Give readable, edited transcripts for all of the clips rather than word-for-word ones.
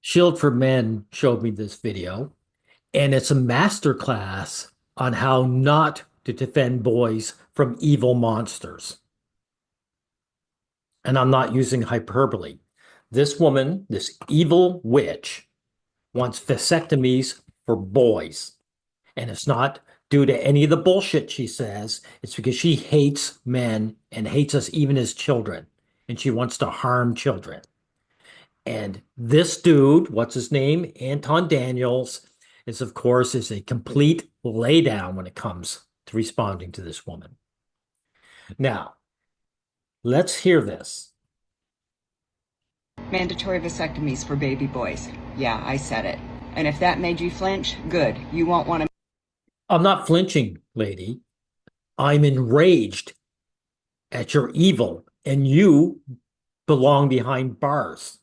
Shield for Men showed me this video, and it's a masterclass on how not to defend boys from evil monsters. And I'm not using hyperbole. This woman, this evil witch, wants vasectomies for boys. And it's not due to any of the bullshit she says. It's because she hates men and hates us even as children. And she wants to harm children. And this dude, what's his name? Anton Daniels, of course, is a complete laydown when it comes to responding to this woman. Now, let's hear this. Mandatory vasectomies for baby boys. Yeah, I said it. And if that made you flinch, good. You won't want to. I'm not flinching, lady. I'm enraged at your evil, and you belong behind bars.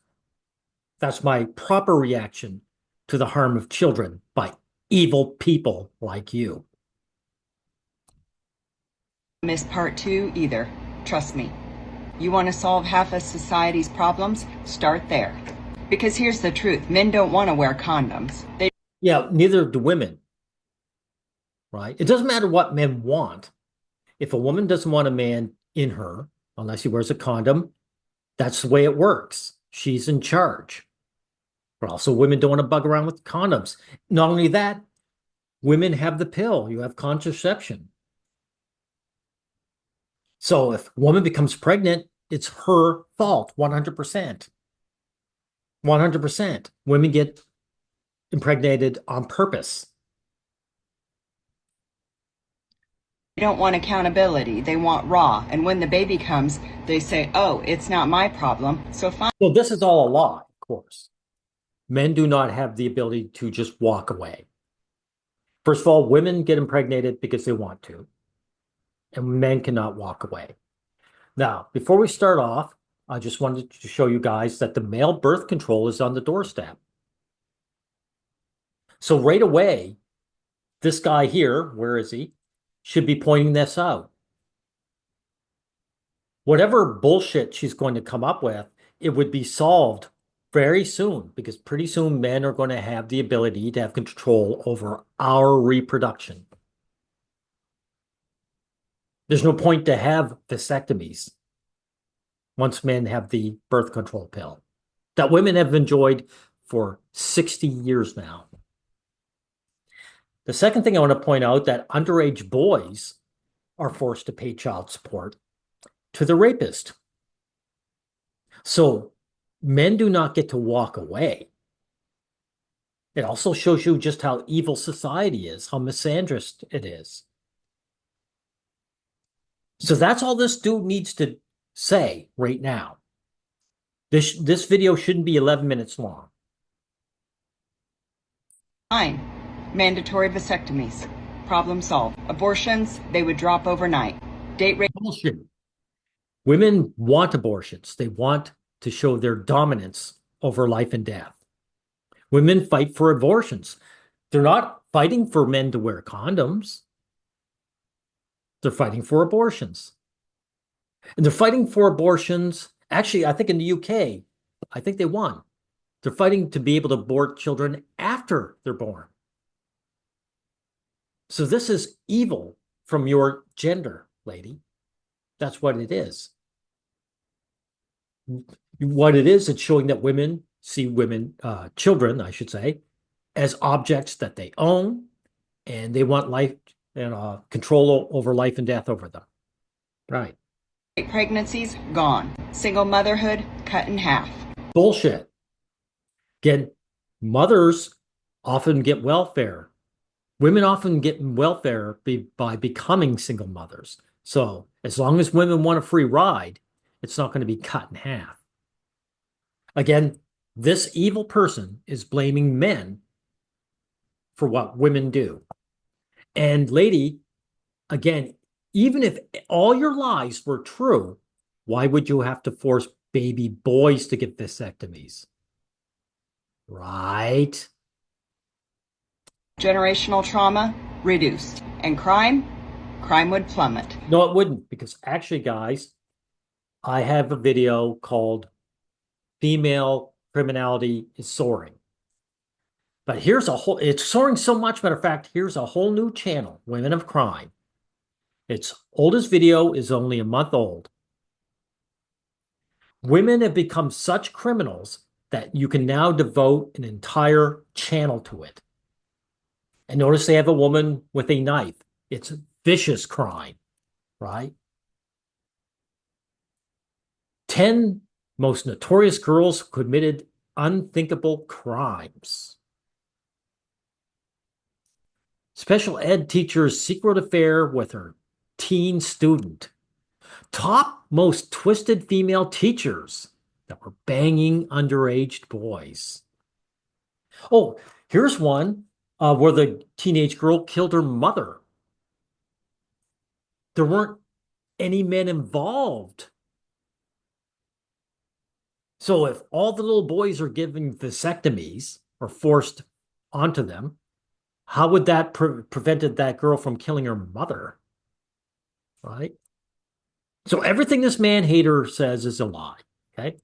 That's my proper reaction to the harm of children by evil people like you. Miss part two either. Trust me. You want to solve half of society's problems? Start there. Because here's the truth. Men don't want to wear condoms. Yeah, neither do women, right? It doesn't matter what men want. If a woman doesn't want a man in her, unless he wears a condom, that's the way it works. She's in charge. But also, women don't want to bug around with condoms. Not only that, women have the pill. You have contraception. So if a woman becomes pregnant, it's her fault, 100%. 100%. Women get impregnated on purpose. They don't want accountability. They want raw. And when the baby comes, they say, oh, it's not my problem. So fine. Well, this is all a lie, of course. Men do not have the ability to just walk away. First of all, women get impregnated because they want to, and men cannot walk away. Now, before we start off, I just wanted to show you guys that the male birth control is on the doorstep. So right away, this guy here, where is he, should be pointing this out. Whatever bullshit she's going to come up with, it would be solved very soon, because pretty soon men are going to have the ability to have control over our reproduction. There's no point to have vasectomies once men have the birth control pill that women have enjoyed for 60 years now. The second thing I want to point out, that underage boys are forced to pay child support to the rapist. So men do not get to walk away. It also shows you just how evil society is, how misandrist it is. So that's all this dude needs to say right now. This video shouldn't be 11 minutes long. Fine. Mandatory vasectomies. Problem solved. Abortions, they would drop overnight. Date rape. Bullshit. Women want abortions. They want to show their dominance over life and death. Women fight for abortions. They're not fighting for men to wear condoms. They're fighting for abortions. And they're fighting for abortions. Actually, I think in the UK, I think they won. They're fighting to be able to abort children after they're born. So this is evil from your gender, lady. That's what it is. What it is, it's showing that women see children, I should say, as objects that they own, and they want life and control over life and death over them. Right. Pregnancies, gone. Single motherhood, cut in half. Bullshit. Again, mothers often get welfare. Women often get welfare by becoming single mothers. So as long as women want a free ride, it's not going to be cut in half. Again, this evil person is blaming men for what women do. And lady, again, even if all your lies were true, why would you have to force baby boys to get vasectomies? Right? Generational trauma, reduced. And crime would plummet. No, it wouldn't, because actually, guys, I have a video called Female criminality is soaring. But it's soaring so much. Matter of fact, here's a whole new channel, Women of Crime. Its oldest video is only a month old. Women have become such criminals that you can now devote an entire channel to it. And notice they have a woman with a knife. It's vicious crime, right? 10 most notorious girls who committed unthinkable crimes. Special ed teacher's secret affair with her teen student. Top most twisted female teachers that were banging underage boys. Oh, here's one where the teenage girl killed her mother. There weren't any men involved. So if all the little boys are given vasectomies or forced onto them, how would that prevented that girl from killing her mother? Right? So everything this man hater says is a lie. Okay.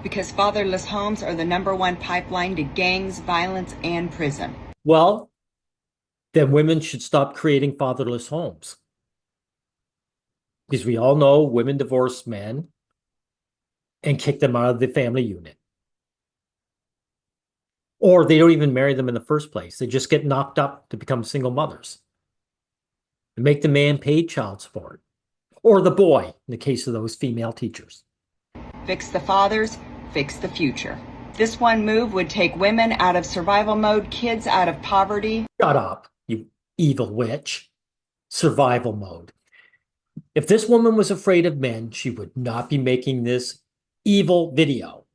Because fatherless homes are the #1 pipeline to gangs, violence, and prison. Well, then women should stop creating fatherless homes. Because we all know women divorce men and kick them out of the family unit. Or they don't even marry them in the first place. They just get knocked up to become single mothers and make the man pay child support. Or the boy, in the case of those female teachers. Fix the fathers, fix the future. This one move would take women out of survival mode, kids out of poverty. Shut up, you evil witch. Survival mode. If this woman was afraid of men, she would not be making this evil video.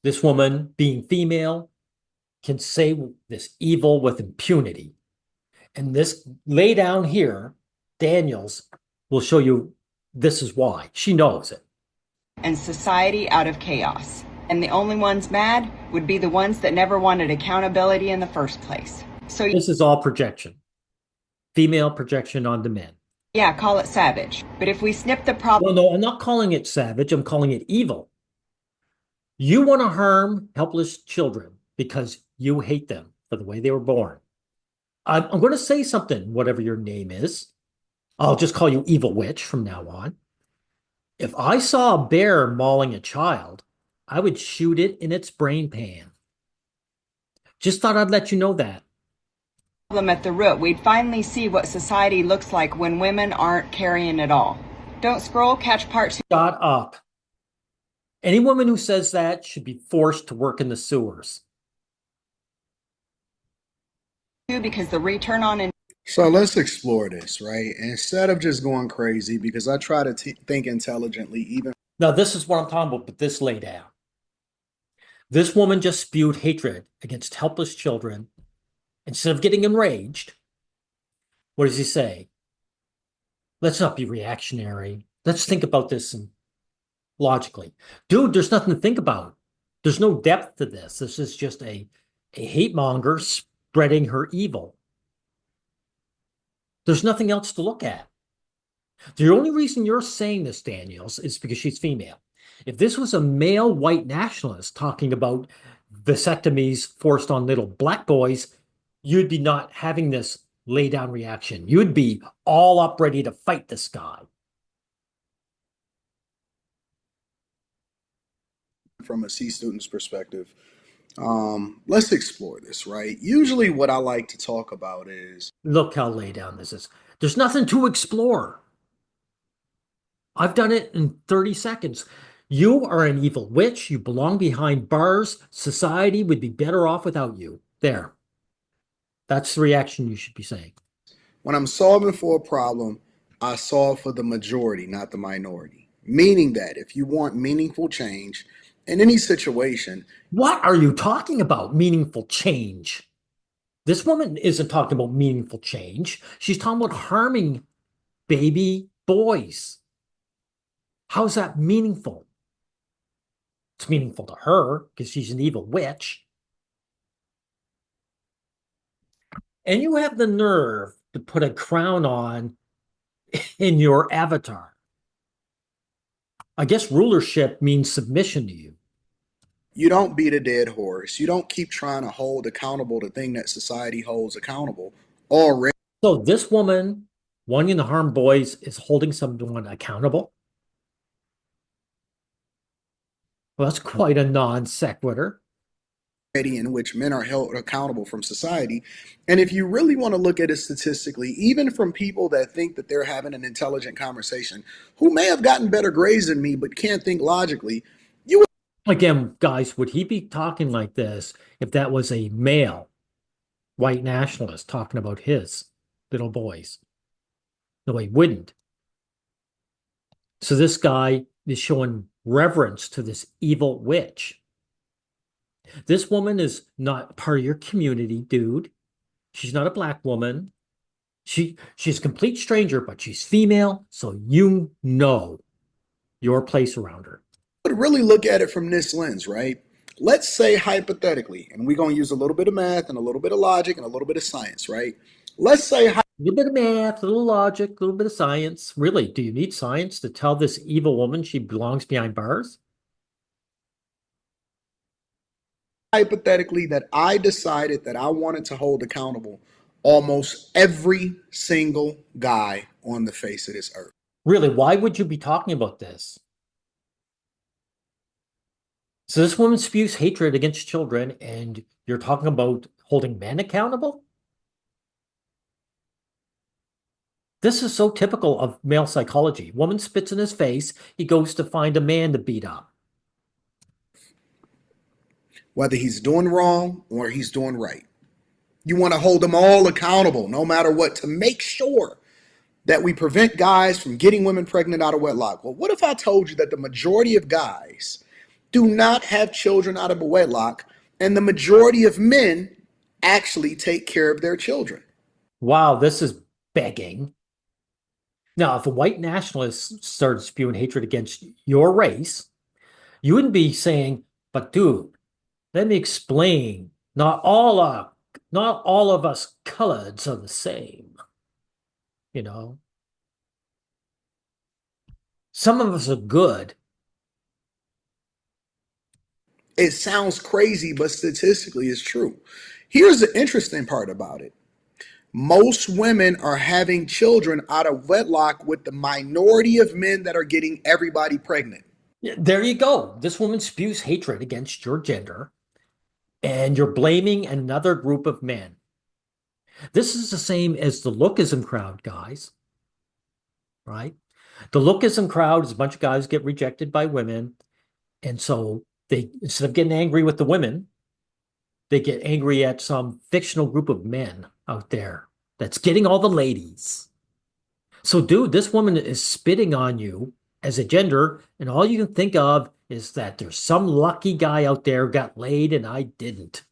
This woman, being female, can say this evil with impunity. And this lay down here, Daniels, will show you this is why. She knows it. And society out of chaos. And the only ones mad would be the ones that never wanted accountability in the first place. So this is all projection. Female projection onto men. Yeah, call it savage. But if we snip the problem... No, I'm not calling it savage. I'm calling it evil. You want to harm helpless children because you hate them for the way they were born. I'm going to say something, whatever your name is. I'll just call you Evil Witch from now on. If I saw a bear mauling a child, I would shoot it in its brain pan. Just thought I'd let you know that. At the root, we'd finally see what society looks like when women aren't carrying it all. Don't scroll, catch part 2. Shut up. Any woman who says that should be forced to work in the sewers. Because the return on... So let's explore this, right? Instead of just going crazy, because I try to think intelligently, even... Now, this is what I'm talking about, but this lay down. This woman just spewed hatred against helpless children. Instead of getting enraged, what does he say? Let's not be reactionary. Let's think about this logically. Dude, there's nothing to think about. There's no depth to this. This is just a hate monger spreading her evil. There's nothing else to look at. The only reason you're saying this, Daniels, is because she's female. If this was a male white nationalist talking about vasectomies forced on little black boys, you'd be not having this lay down reaction. You'd be all up ready to fight this guy. From a C student's perspective, let's explore this, right? Usually what I like to talk about is... Look how lay down this is. There's nothing to explore. I've done it in 30 seconds. You are an evil witch. You belong behind bars. Society would be better off without you. There. That's the reaction you should be saying. When I'm solving for a problem, I solve for the majority, not the minority. Meaning that if you want meaningful change in any situation... What are you talking about, meaningful change? This woman isn't talking about meaningful change. She's talking about harming baby boys. How's that meaningful? It's meaningful to her because she's an evil witch. And you have the nerve to put a crown on in your avatar. I guess rulership means submission to you. You don't beat a dead horse. You don't keep trying to hold accountable the thing that society holds accountable already. So this woman wanting to harm boys is holding someone accountable. Well, that's quite a non sequitur. In which men are held accountable from society. And if you really want to look at it statistically, even from people that think that they're having an intelligent conversation, who may have gotten better grades than me but can't think logically, you would Again, guys, would he be talking like this if that was a male white nationalist talking about his little boys? No, he wouldn't. So this guy is showing reverence to this evil witch. This woman is not part of your community, dude. She's not a black woman. She's a complete stranger, but she's female, so you know your place around her. really look at it from this lens, right? Let's say hypothetically, and we're going to use a little bit of math and a little bit of logic and a little bit of science, right? Let's say A little bit of math, a little logic, a little bit of science. Really, do you need science to tell this evil woman she belongs behind bars? hypothetically that I decided that I wanted to hold accountable almost every single guy on the face of this earth. Really, why would you be talking about this? So this woman spews hatred against children, and you're talking about holding men accountable? This is so typical of male psychology. Woman spits in his face, he goes to find a man to beat up. Whether he's doing wrong or he's doing right. You want to hold them all accountable, no matter what, to make sure that we prevent guys from getting women pregnant out of wedlock. Well, what if I told you that the majority of guys do not have children out of wedlock, and the majority of men actually take care of their children? Wow, this is begging. Now, if a white nationalist started spewing hatred against your race, you wouldn't be saying, but dude, let me explain. Not all of us coloreds are the same. You know, some of us are good. It sounds crazy, but statistically it's true. Here's the interesting part about it. Most women are having children out of wedlock with the minority of men that are getting everybody pregnant. Yeah, there you go. This woman spews hatred against your gender, and you're blaming another group of men. This is the same as the lookism crowd, guys, right? The lookism crowd is a bunch of guys get rejected by women, and so they, instead of getting angry with the women, they get angry at some fictional group of men out there that's getting all the ladies. So, dude, this woman is spitting on you as a gender, and all you can think of is that there's some lucky guy out there who got laid and I didn't.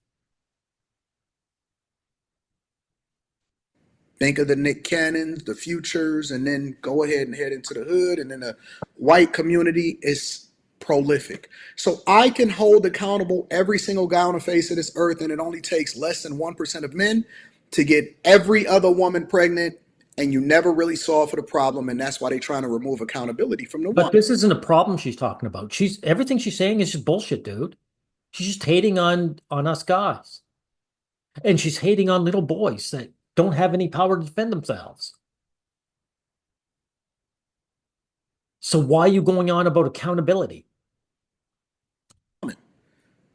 Think of the Nick Cannons, the Futures, and then go ahead and head into the hood. And then the white community is prolific. So I can hold accountable every single guy on the face of this earth, and it only takes less than 1% of men to get every other woman pregnant, and you never really solve for the problem. And that's why they're trying to remove accountability from the But woman. this isn't a problem she's talking about. She's everything she's saying is just bullshit, dude. She's just hating on us guys. And she's hating on little boys that don't have any power to defend themselves. So why are you going on about accountability?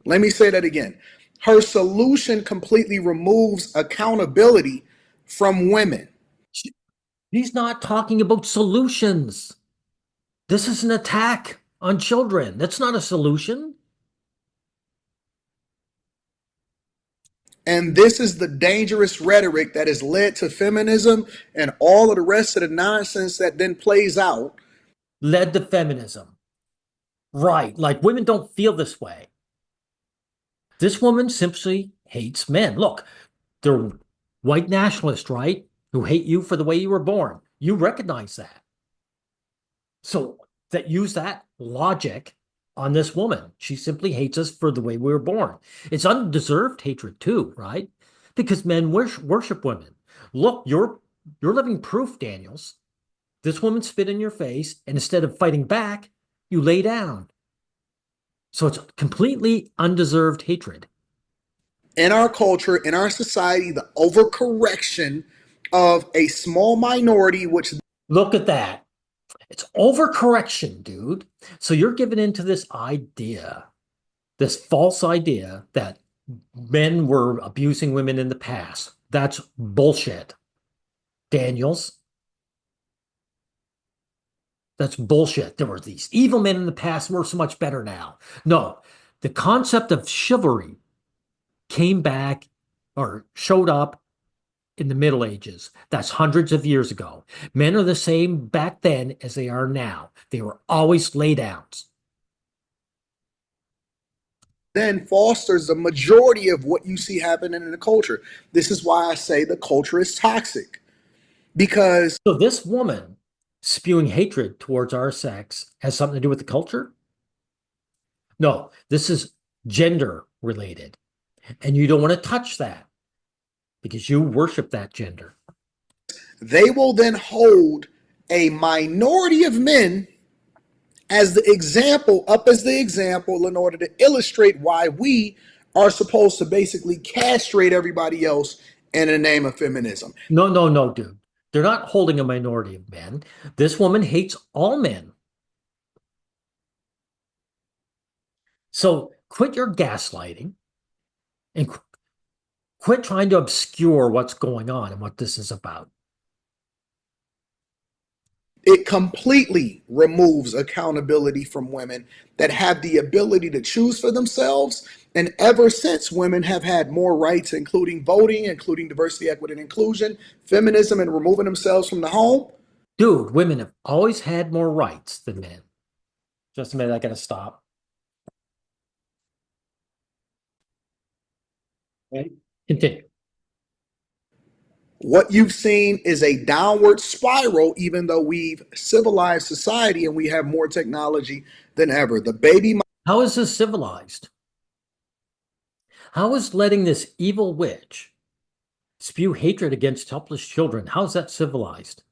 Let me say that again. Her solution completely removes accountability from women. She's not talking about solutions. This is an attack on children. That's not a solution. And this is the dangerous rhetoric that has led to feminism and all of the rest of the nonsense that then plays out. Led to feminism. Right. Like women don't feel this way. This woman simply hates men. Look, they're white nationalists, right? Who hate you for the way you were born. You recognize that. So that use that logic on this woman. She simply hates us for the way we were born. It's undeserved hatred too, right? Because men worship women. Look, you're living proof, Daniels. This woman spit in your face, and instead of fighting back, you lay down. So it's completely undeserved hatred. In our culture, in our society, the overcorrection of a small minority, which Look at that. It's overcorrection, dude. So you're giving into this idea, this false idea that men were abusing women in the past. That's bullshit, Daniels. That's bullshit. There were these evil men in the past. We're so much better now. No, the concept of chivalry came back or showed up in the Middle Ages. That's hundreds of years ago. Men are the same back then as they are now. They were always lay downs. then fosters the majority of what you see happening in the culture. This is why I say the culture is toxic because So this woman spewing hatred towards our sex has something to do with the culture? No, this is gender related. And you don't want to touch that because you worship that gender. they will then hold a minority of men as the example, up as the example, in order to illustrate why we are supposed to basically castrate everybody else in the name of feminism. No, no, no, dude. They're not holding a minority of men. This woman hates all men. So quit your gaslighting and quit trying to obscure what's going on and what this is about. It completely removes accountability from women that have the ability to choose for themselves. And ever since, women have had more rights, including voting, including diversity, equity, and inclusion, feminism, and removing themselves from the home. Dude, women have always had more rights than men. Just a minute, I gotta stop. Okay. Continue. What you've seen is a downward spiral, even though we've civilized society and we have more technology than ever. The baby How is this civilized? How is letting this evil witch spew hatred against helpless children? How's that civilized?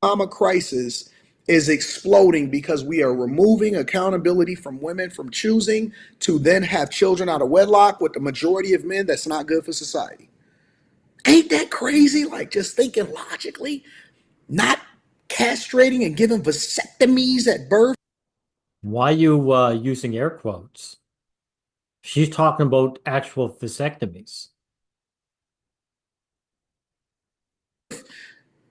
mama crisis is exploding because we are removing accountability from women from choosing to then have children out of wedlock with the majority of men. That's not good for society. Ain't that crazy? Like, just thinking logically, not castrating and giving vasectomies at birth. Why you using air quotes? She's talking about actual vasectomies.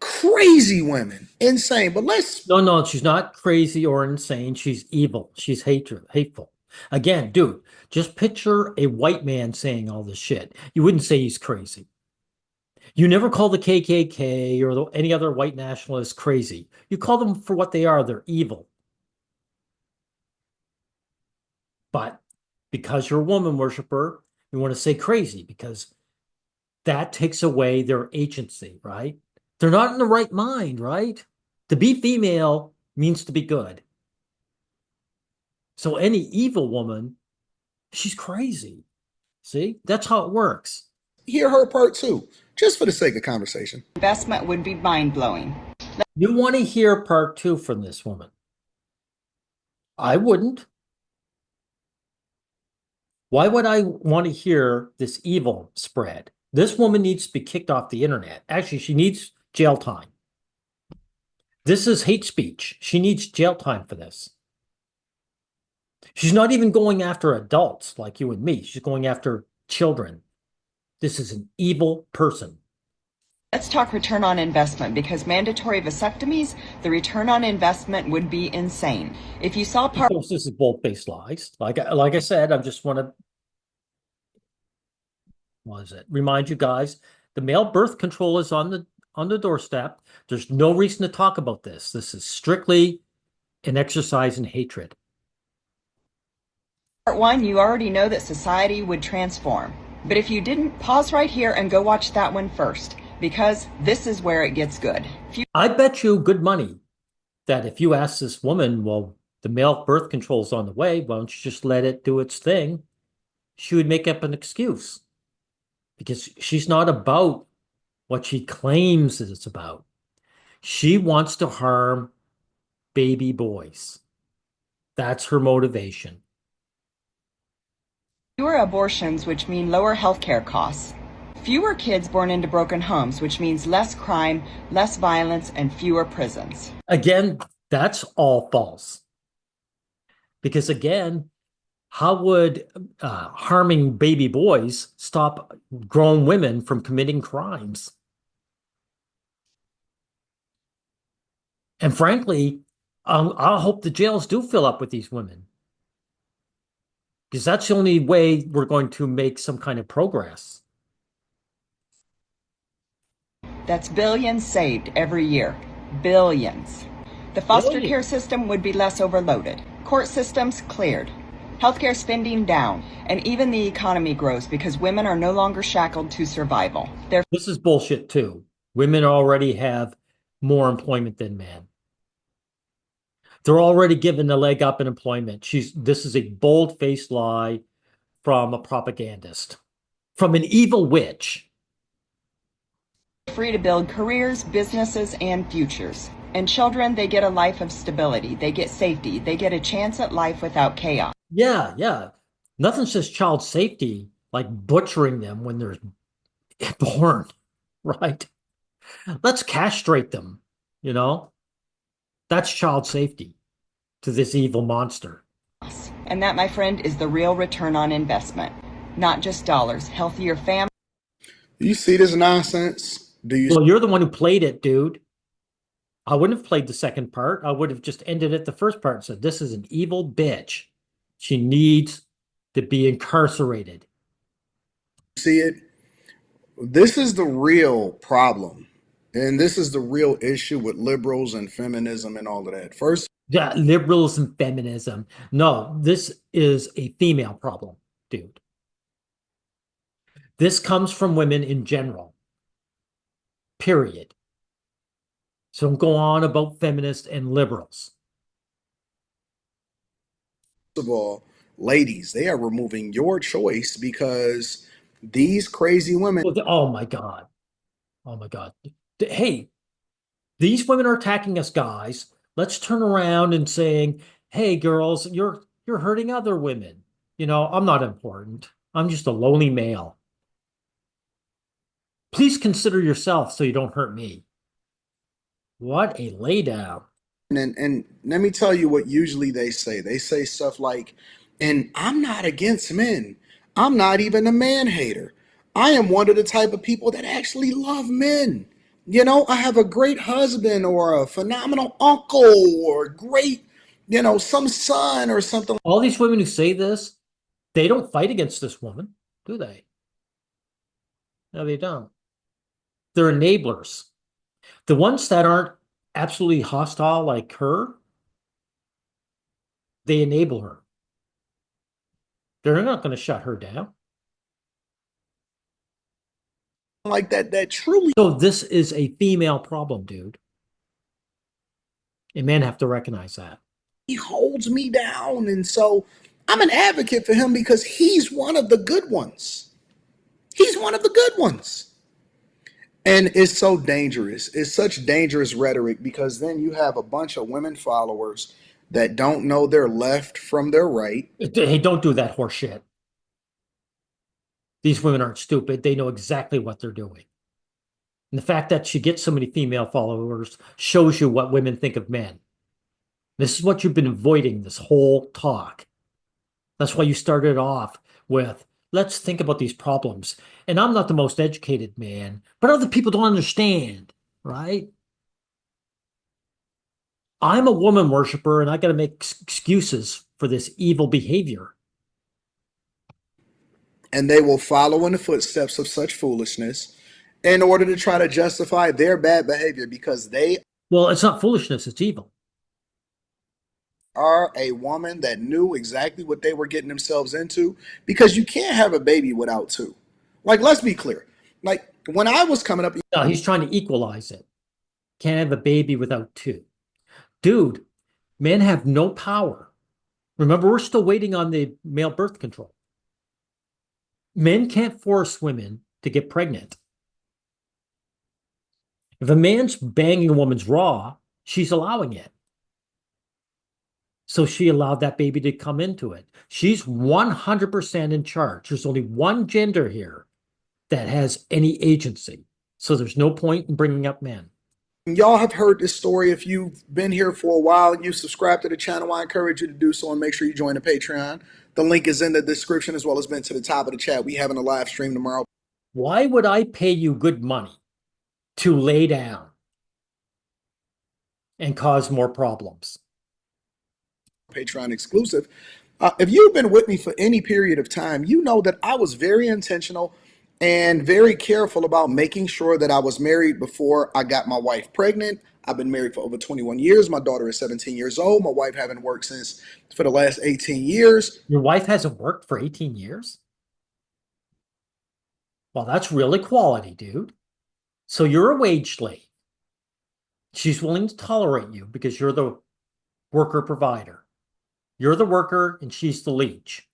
Crazy women, insane. But let's No, no, she's not crazy or insane. She's evil. She's hateful. Again, dude, just picture a white man saying all this shit. You wouldn't say he's crazy. You never call the KKK or any other white nationalists crazy. You call them for what they are. They're evil. But because you're a woman worshiper, you want to say crazy because that takes away their agency, right? They're not in the right mind, right? To be female means to be good. So any evil woman, she's crazy. See? That's how it works. hear her part too, just for the sake of conversation. Investment would be mind blowing. You want to hear part two from this woman. I wouldn't. Why would I want to hear this evil spread? This woman needs to be kicked off the internet. Actually, she needs jail time. This is hate speech. She needs jail time for this. She's not even going after adults like you and me. She's going after children. This is an evil person. Let's talk return on investment because mandatory vasectomies, the return on investment would be insane. If you saw Of part course, this is bold-faced lies. Like I said, I just want to, what is it? Remind you guys, the male birth control is on the doorstep. There's no reason to talk about this. This is strictly an exercise in hatred. one, you already know that society would transform. But if you didn't, pause right here and go watch that one first because this is where it gets good. I bet you good money that if you ask this woman, well, the male birth control's on the way, why don't you just let it do its thing? She would make up an excuse because she's not about what she claims it's about. She wants to harm baby boys. That's her motivation. Fewer abortions, which mean lower healthcare costs. Fewer kids born into broken homes, which means less crime, less violence, and fewer prisons. Again, that's all false. Because again, how would harming baby boys stop grown women from committing crimes? And frankly, I hope the jails do fill up with these women because that's the only way we're going to make some kind of progress. That's billions saved every year. Billions. The foster Billion. care system would be less overloaded. Court systems cleared. Healthcare spending down. And even the economy grows because women are no longer shackled to survival. This is bullshit too. Women already have more employment than men. They're already given a leg up in employment. This is a bold-faced lie from a propagandist, from an evil witch. Free to build careers, businesses, and futures. And children, they get a life of stability. They get safety. They get a chance at life without chaos. Yeah, yeah. Nothing says child safety like butchering them when they're born, right? Let's castrate them, you know? That's child safety to this evil monster. And that, my friend, is the real return on investment. Not just dollars, healthier families. You see this nonsense? Do you Well, you're the one who played it, dude. I wouldn't have played the second part. I would have just ended at the first part and said, this is an evil bitch. She needs to be incarcerated. see it? This is the real problem. And this is the real issue with liberals and feminism and all of that. First Yeah, liberalism, feminism. No, this is a female problem, dude. This comes from women in general, period. So don't go on about feminists and liberals. of all, ladies, they are removing your choice because these crazy women Oh my God. Oh my God. Hey, these women are attacking us guys. Let's turn around and saying, "Hey girls, you're hurting other women. You know, I'm not important. I'm just a lonely male. Please consider yourself so you don't hurt me." What a laydown. and let me tell you what usually they say. They say stuff like, and I'm not against men. I'm not even a man hater. I am one of the type of people that actually love men. You know, I have a great husband or a phenomenal uncle or a great, some son or something. All these women who say this, they don't fight against this woman, do they? No, they don't. They're enablers. The ones that aren't absolutely hostile like her, they enable her. They're not going to shut her down. Like that truly So this is a female problem, dude. And men have to recognize that. holds me down. And so I'm an advocate for him because he's one of the good ones. He's one of the good ones. And it's so dangerous. It's such dangerous rhetoric because then you have a bunch of women followers that don't know their left from their right. Hey, don't do that horse shit. These women aren't stupid. They know exactly what they're doing. And the fact that she gets so many female followers shows you what women think of men. This is what you've been avoiding this whole talk. That's why you started off with, let's think about these problems. And I'm not the most educated man, but other people don't understand, right? I'm a woman worshiper and I got to make excuses for this evil behavior. And they will follow in the footsteps of such foolishness in order to try to justify their bad behavior because they Well, it's not foolishness, it's evil. are a woman that knew exactly what they were getting themselves into because you can't have a baby without two. Like, let's be clear. Like, when I was coming up, No, he's trying to equalize it. Can't have a baby without two. Dude, men have no power. Remember, we're still waiting on the male birth control. Men can't force women to get pregnant. If a man's banging a woman's raw, she's allowing it. So she allowed that baby to come into it. She's 100% in charge. There's only one gender here that has any agency. So there's no point in bringing up men. Y'all have heard this story. If you've been here for a while and you subscribe to the channel, I encourage you to do so and make sure you join the Patreon. The link is in the description as well as been to the top of the chat. We having a live stream tomorrow. Why would I pay you good money to lay down and cause more problems? Patreon exclusive. If you've been with me for any period of time, you know that I was very intentional and very careful about making sure that I was married before I got my wife pregnant. I've been married for over 21 years. My daughter is 17 years old. My wife haven't worked since for the last 18 years. Your wife hasn't worked for 18 years? Well, that's real equality, dude. So you're a wage slave. She's willing to tolerate you because you're the worker provider. You're the worker and she's the leech.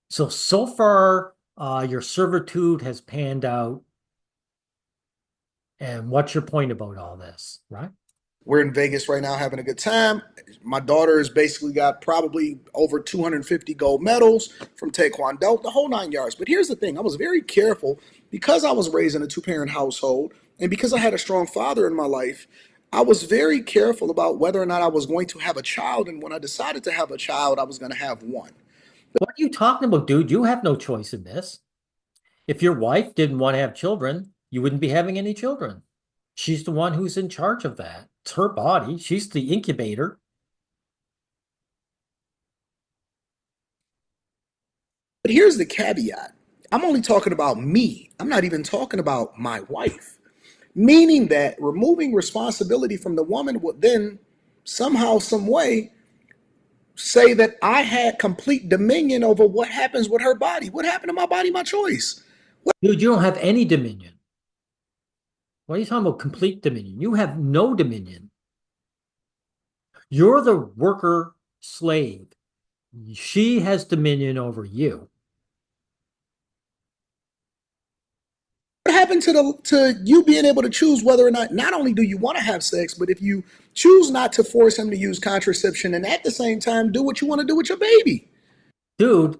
So far, your servitude has panned out. And what's your point about all this, right? We're in Vegas right now having a good time. My daughter has basically got probably over 250 gold medals from Taekwondo, the whole 9 yards. But here's the thing. I was very careful because I was raised in a two-parent household and because I had a strong father in my life. I was very careful about whether or not I was going to have a child. And when I decided to have a child, I was going to have one. What are you talking about, dude? You have no choice in this. If your wife didn't want to have children, you wouldn't be having any children. She's the one who's in charge of that. It's her body. She's the incubator. But here's the caveat. I'm only talking about me. I'm not even talking about my wife. Meaning that removing responsibility from the woman would then somehow, some way, say that I had complete dominion over what happens with her body. What happened to my body, my choice? Dude, you don't have any dominion. What are you talking about complete dominion? You have no dominion. You're the worker slave. She has dominion over you. What happened to you being able to choose whether or not only do you want to have sex, but if you choose not to force him to use contraception and at the same time do what you want to do with your baby? Dude,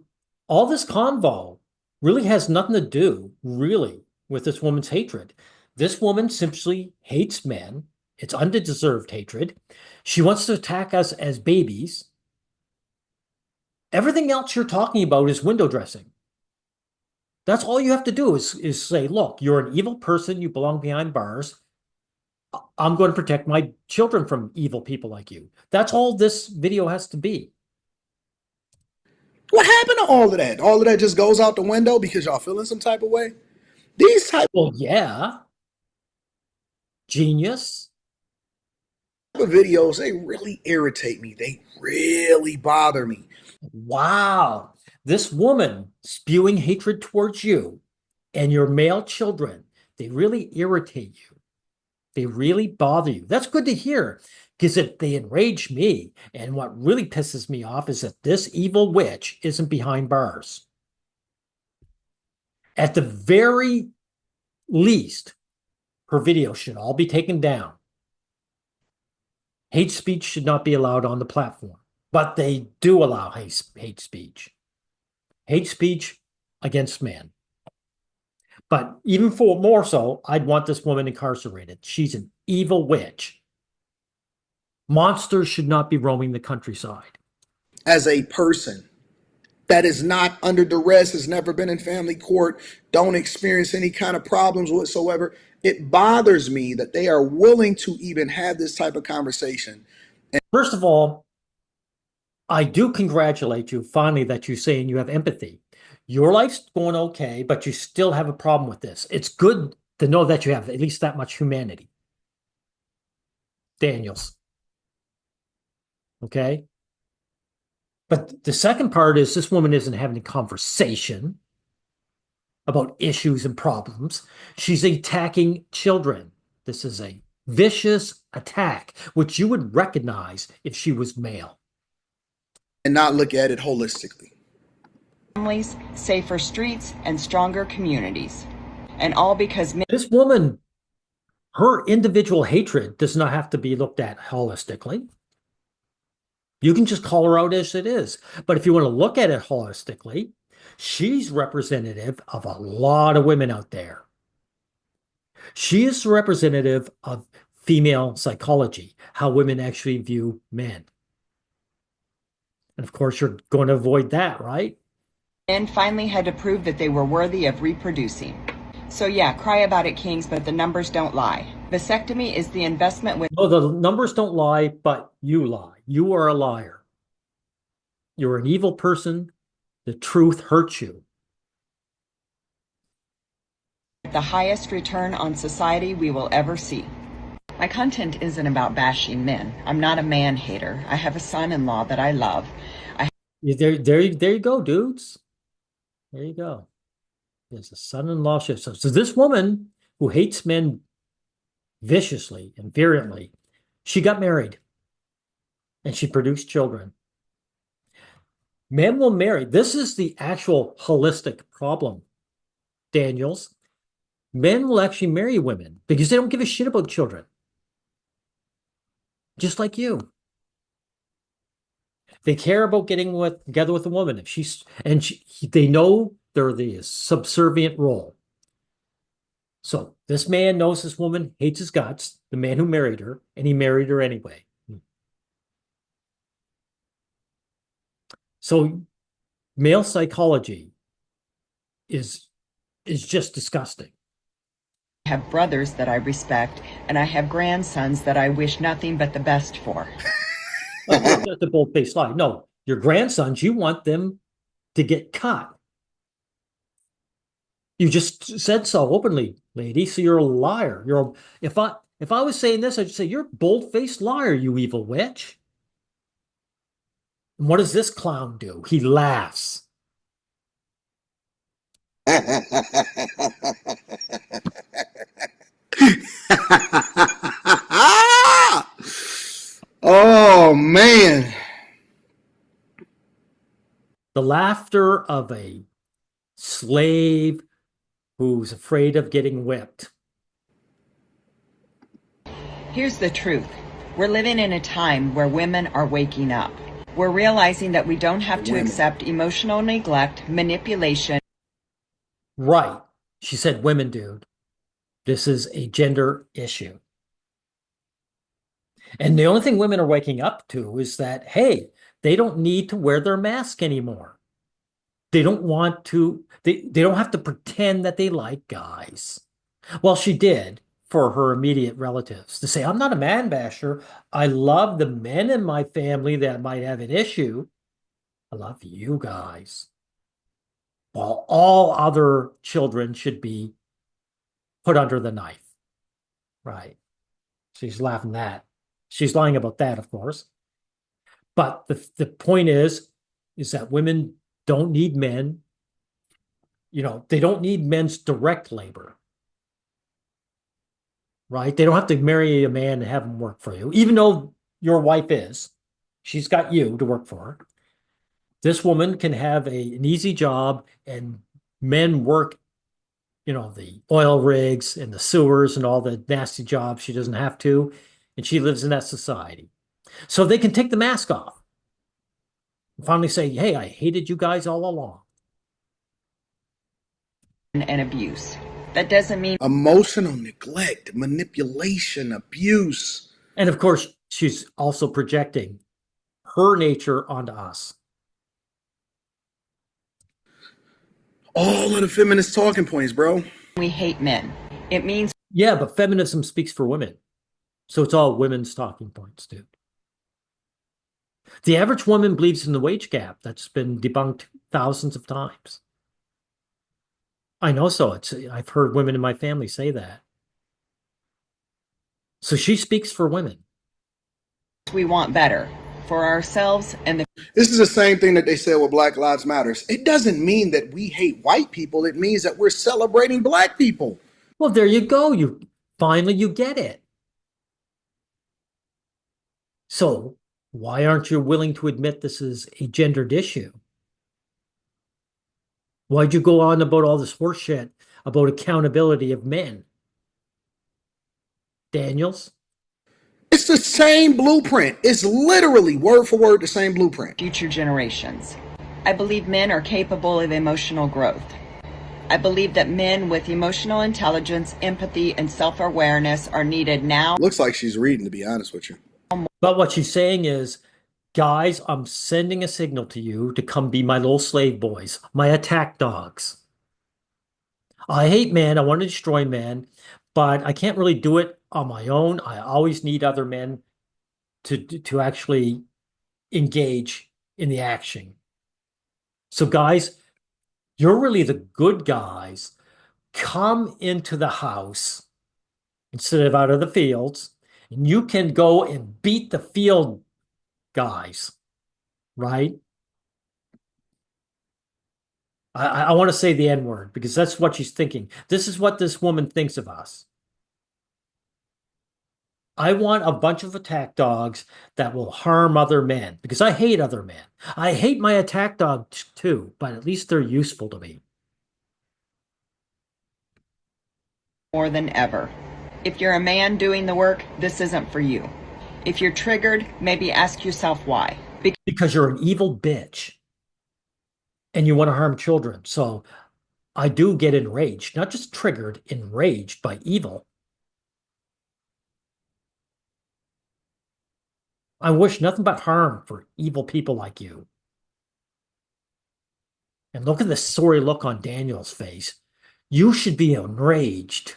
all this convo really has nothing to do, really, with this woman's hatred. This woman simply hates men. It's undeserved hatred. She wants to attack us as babies. Everything else you're talking about is window dressing. That's all you have to do is say, look, you're an evil person. You belong behind bars. I'm going to protect my children from evil people like you. That's all this video has to be. What happened to all of that? All of that just goes out the window because y'all feeling some type of way? These type Well, yeah. Genius. of videos, they really irritate me. They really bother me. Wow. This woman spewing hatred towards you and your male children, they really irritate you. They really bother you. That's good to hear because they enrage me. And what really pisses me off is that this evil witch isn't behind bars. At the very least, her videos should all be taken down. Hate speech should not be allowed on the platform, but they do allow hate speech. Hate speech against men. But even for more so, I'd want this woman incarcerated. She's an evil witch. Monsters should not be roaming the countryside. As a person that is not under duress, has never been in family court, don't experience any kind of problems whatsoever, it bothers me that they are willing to even have this type of conversation. First of all, I do congratulate you finally that you're saying you have empathy. Your life's going okay, but you still have a problem with this. It's good to know that you have at least that much humanity. Daniels. Okay? But the second part is this woman isn't having a conversation about issues and problems. She's attacking children. This is a vicious attack, which you would recognize if she was male. And not look at it holistically. Families, safer streets, and stronger communities. And all because This woman, her individual hatred does not have to be looked at holistically. You can just call her out as it is. But if you want to look at it holistically, she's representative of a lot of women out there. She is representative of female psychology, how women actually view men. And of course, you're going to avoid that, right? Men finally had to prove that they were worthy of reproducing. So yeah, cry about it, kings, but the numbers don't lie. Vasectomy is the investment with No, the numbers don't lie, but you lie. You are a liar. You're an evil person. The truth hurts you. the highest return on society we will ever see. My content isn't about bashing men. I'm not a man hater. I have a son-in-law that I love. There you go, dudes. There you go. There's a son-in-law shift. So this woman who hates men viciously and virulently, she got married and she produced children. Men will marry. This is the actual holistic problem, Daniels. Men will actually marry women because they don't give a shit about children. Just like you. They care about getting together with a woman. If they know they're the subservient role. So this man knows this woman hates his guts, the man who married her, and he married her anyway. So male psychology is just disgusting. I have brothers that I respect, and I have grandsons that I wish nothing but the best for. That's a bold-faced lie. No, your grandsons, you want them to get cut. You just said so openly, lady. So you're a liar. If I was saying this, I'd say you're a bold-faced liar, you evil witch. And what does this clown do? He laughs. Oh man. The laughter of a slave who's afraid of getting whipped. Here's the truth. We're living in a time where women are waking up. We're realizing that we don't have to accept emotional neglect, manipulation. Right. She said women, dude. This is a gender issue. And the only thing women are waking up to is that, hey, they don't need to wear their mask anymore. They don't want to, they don't have to pretend that they like guys. Well, she did for her immediate relatives to say, I'm not a man basher. I love the men in my family that might have an issue. I love you guys. While all other children should be put under the knife. Right. She's laughing at that. She's lying about that, of course. But the point is that women don't need men. They don't need men's direct labor. Right? They don't have to marry a man and have him work for you, even though your wife is. She's got you to work for her. This woman can have an easy job and men work, the oil rigs and the sewers and all the nasty jobs she doesn't have to. And she lives in that society. So they can take the mask off and finally say, hey, I hated you guys all along. And abuse. That doesn't mean Emotional neglect, manipulation, abuse. And of course, she's also projecting her nature onto us. All of the feminist talking points, bro. we hate men. It means Yeah, but feminism speaks for women. So it's all women's talking points, dude. The average woman believes in the wage gap. That's been debunked thousands of times. I know so. I've heard women in my family say that. So she speaks for women. we want better for ourselves and the This is the same thing that they said with Black Lives Matters. It doesn't mean that we hate white people. It means that we're celebrating black people. Well, there you go. Finally you get it. So why aren't you willing to admit this is a gendered issue? Why'd you go on about all this horse shit about accountability of men? Daniels? It's the same blueprint. It's literally word for word the same blueprint. Future generations. I believe men are capable of emotional growth. I believe that men with emotional intelligence, empathy, and self-awareness are needed now. Looks like she's reading, to be honest with you. But what she's saying is, guys, I'm sending a signal to you to come be my little slave boys, my attack dogs. I hate men. I want to destroy men, but I can't really do it on my own. I always need other men to actually engage in the action. So, guys, you're really the good guys. Come into the house instead of out of the fields, and you can go and beat the field guys, right? I want to say the N word because that's what she's thinking. This is what this woman thinks of us. I want a bunch of attack dogs that will harm other men because I hate other men. I hate my attack dogs too, but at least they're useful to me. More than ever. If you're a man doing the work, this isn't for you. If you're triggered, maybe ask yourself why. Because you're an evil bitch and you want to harm children. So I do get enraged, not just triggered, enraged by evil. I wish nothing but harm for evil people like you. And look at the sorry look on Daniel's face. You should be enraged.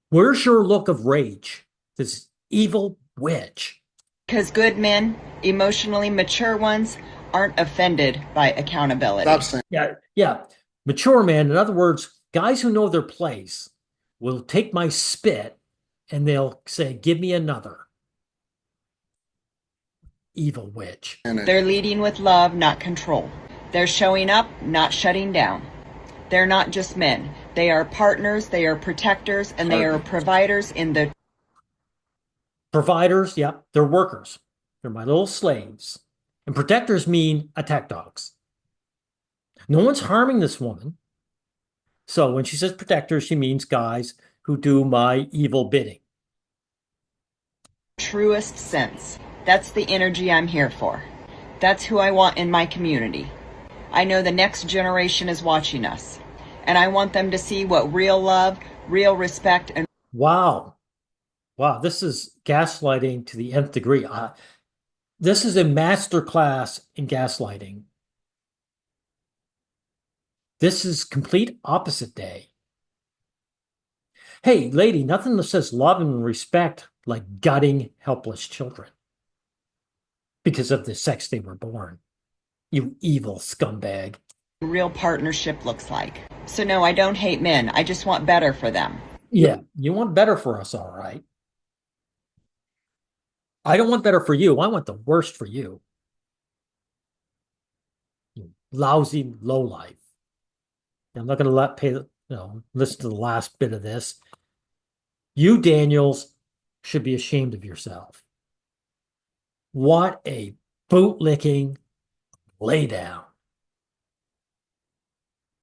Where's your look of rage? This evil witch. Because good men, emotionally mature ones, aren't offended by accountability. Stop saying. Yeah. Mature man, in other words, guys who know their place will take my spit and they'll say, give me another. Evil witch. They're leading with love, not control. They're showing up, not shutting down. They're not just men. They are partners, they are protectors, and they are providers in the... Providers, yep, they're workers. They're my little slaves. And protectors mean attack dogs. No one's harming this woman. So when she says protectors, she means guys who do my evil bidding. truest sense. That's the energy I'm here for. That's who I want in my community. I know the next generation is watching us, and I want them to see what real love, real respect, and... Wow. Wow, this is gaslighting to the nth degree. This is a master class in gaslighting. This is complete opposite day. Hey, lady, nothing that says love and respect like gutting helpless children because of the sex they were born. You evil scumbag. real partnership looks like. So no, I don't hate men. I just want better for them. Yeah, you want better for us, all right. I don't want better for you. I want the worst for you. You lousy lowlife. I'm not going to listen to the last bit of this. You, Daniels, should be ashamed of yourself. What a bootlicking laydown.